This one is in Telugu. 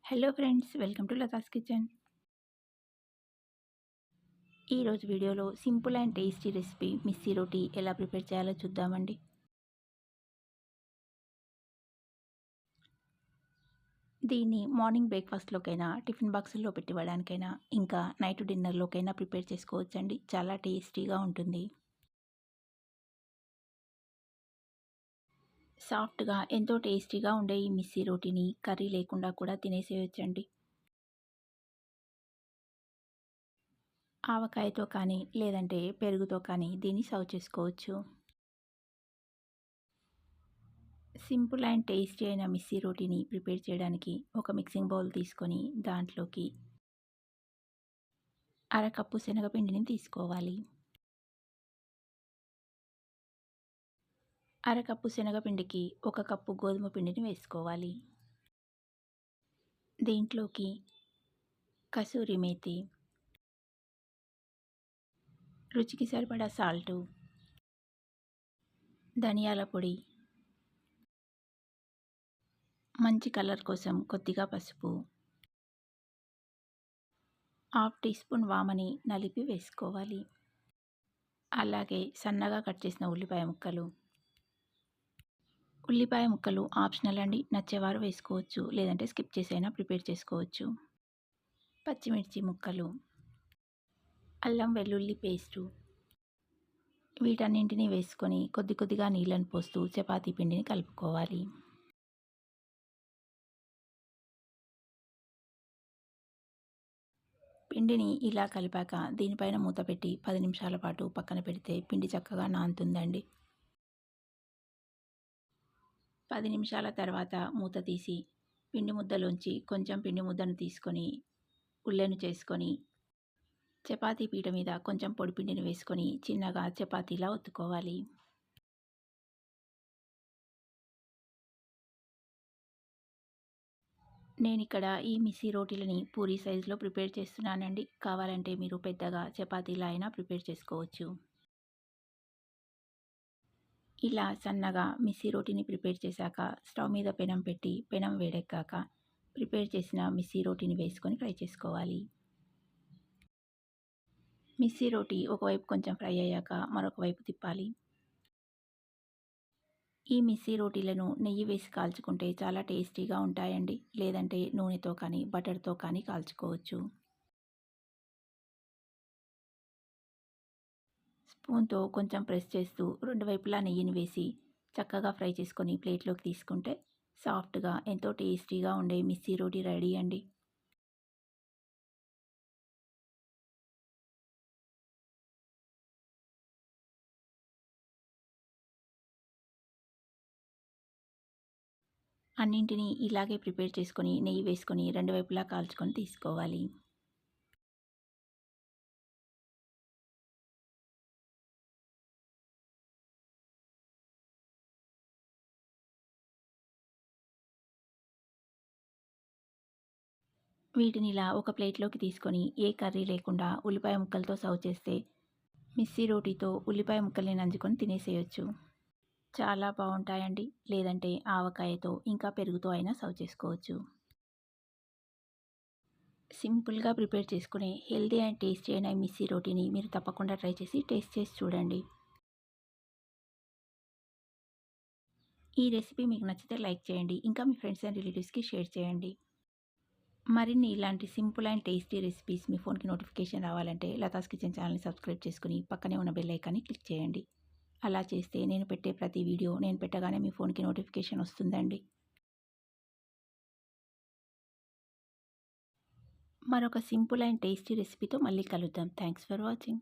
Hello friends, welcome to Latha's kitchen. ఈరోజు వీడియోలో simple and tasty recipe missi roti ఎలా ప్రిపేర్ చేయాలో చూద్దామండి. దీన్ని మార్నింగ్ బ్రేక్ఫాస్ట్లోకైనా, టిఫిన్ బాక్సుల్లో పెట్టివ్వడానికైనా, ఇంకా నైట్ డిన్నర్లోకైనా ప్రిపేర్ చేసుకోవచ్చండి. చాలా టేస్టీగా ఉంటుంది. సాఫ్ట్గా ఎంతో టేస్టీగా ఉండే ఈ మిస్సీ రోటీని కర్రీ లేకుండా కూడా తినేసేయొచ్చండి. ఆవకాయతో కానీ, లేదంటే పెరుగుతో కానీ దీన్ని సర్వ్ చేసుకోవచ్చు. సింపుల్ అండ్ టేస్టీ అయిన మిస్సీ రోటీని ప్రిపేర్ చేయడానికి ఒక మిక్సింగ్ బౌల్ తీసుకొని దాంట్లోకి అరకప్పు శనగపిండిని తీసుకోవాలి. అరకప్పు శనగపిండికి ఒక కప్పు గోధుమ పిండిని వేసుకోవాలి. దీంట్లోకి కసూరి మేతి, రుచికి సరిపడా సాల్టు, ధనియాల పొడి, మంచి కలర్ కోసం కొద్దిగా పసుపు, హాఫ్ టీ స్పూన్ వామని నలిపి వేసుకోవాలి. అలాగే సన్నగా కట్ చేసిన ఉల్లిపాయ ముక్కలు. ఉల్లిపాయ ముక్కలు ఆప్షనల్ అండి, నచ్చేవారు వేసుకోవచ్చు, లేదంటే స్కిప్ చేసైనా ప్రిపేర్ చేసుకోవచ్చు. పచ్చిమిర్చి ముక్కలు, అల్లం వెల్లుల్లి పేస్టు, వీటన్నింటినీ వేసుకొని కొద్ది కొద్దిగా నీళ్ళను పోస్తూ చపాతీ పిండిని కలుపుకోవాలి. పిండిని ఇలా కలిపాక దీనిపైన మూత పెట్టి 10 నిమిషాల పాటు పక్కన పెడితే పిండి చక్కగా నానుతుందండి. 10 నిమిషాల తర్వాత మూత తీసి పిండి ముద్దలోంచి కొంచెం పిండి ముద్దను తీసుకొని ఉల్లెను చేసుకొని చపాతీ పీట మీద కొంచెం పొడి పిండిని వేసుకొని చిన్నగా చపాతీలా ఒత్తుకోవాలి. నేనిక్కడ ఈ మిస్సీ రోటీలని పూరీ సైజులో ప్రిపేర్ చేస్తున్నానండి. కావాలంటే మీరు పెద్దగా చపాతీలా అయినా ప్రిపేర్ చేసుకోవచ్చు. ఇలా సన్నగా మిస్సీ రోటీని ప్రిపేర్ చేశాక స్టవ్ మీద పెనం పెట్టి పెనం వేడెక్కాక ప్రిపేర్ చేసిన మిస్సీ రోటీని వేసుకొని ఫ్రై చేసుకోవాలి. మిస్సీ రోటీ ఒకవైపు కొంచెం ఫ్రై అయ్యాక మరొక వైపు తిప్పాలి. ఈ మిస్సీ రోటీలను నెయ్యి వేసి కాల్చుకుంటే చాలా టేస్టీగా ఉంటాయండి. లేదంటే నూనెతో కానీ, బటర్‌తో కానీ కాల్చుకోవచ్చు. స్పూన్‌తో కొంచెం ప్రెస్ చేస్తూ రెండు వైపులా నెయ్యిని వేసి చక్కగా ఫ్రై చేసుకొని ప్లేట్‌లోకి తీసుకుంటే సాఫ్ట్‌గా ఎంతో టేస్టీగా ఉండే మిస్సీ రోటీ రెడీ అండి. అన్నింటినీ ఇలాగే ప్రిపేర్ చేసుకొని నెయ్యి వేసుకొని రెండు వైపులా కాల్చుకొని తీసుకోవాలి. వీటిని ఇలా ఒక ప్లేట్‌లోకి తీసుకొని ఏ కర్రీ లేకుండా ఉల్లిపాయ ముక్కలతో సర్వ్ చేస్తే మిస్సీ రోటీతో ఉల్లిపాయ ముక్కల్ని నంజుకొని తినేసేయొచ్చు. చాలా బావుంటాయండి. లేదంటే ఆవకాయతో ఇంకా పెరుగుతో అయినా సర్వ్ చేసుకోవచ్చు. సింపుల్‌గా ప్రిపేర్ చేసుకునే హెల్తీ అండ్ టేస్టీ అయిన ఈ మిస్సీ రోటీని మీరు తప్పకుండా ట్రై చేసి టేస్ట్ చేసి చూడండి. ఈ రెసిపీ మీకు నచ్చితే లైక్ చేయండి. ఇంకా మీ ఫ్రెండ్స్ అండ్ రిలేటివ్స్‌కి షేర్ చేయండి. మరిన్ని ఇలాంటి సింపుల్ అండ్ టేస్టీ రెసిపీస్ మీ ఫోన్‌కి నోటిఫికేషన్ రావాలంటే లతాస్ కిచెన్ ఛానల్‌ని సబ్స్క్రైబ్ చేసుకొని పక్కనే ఉన్న బెల్ ఐకాన్‌ని క్లిక్ చేయండి. అలా చేస్తే నేను పెట్టే ప్రతి వీడియో నేను పెట్టగానే మీ ఫోన్‌కి నోటిఫికేషన్ వస్తుందండి. మరొక సింపుల్ అండ్ టేస్టీ రెసిపీతో మళ్ళీ కలుద్దాం. Thanks for watching.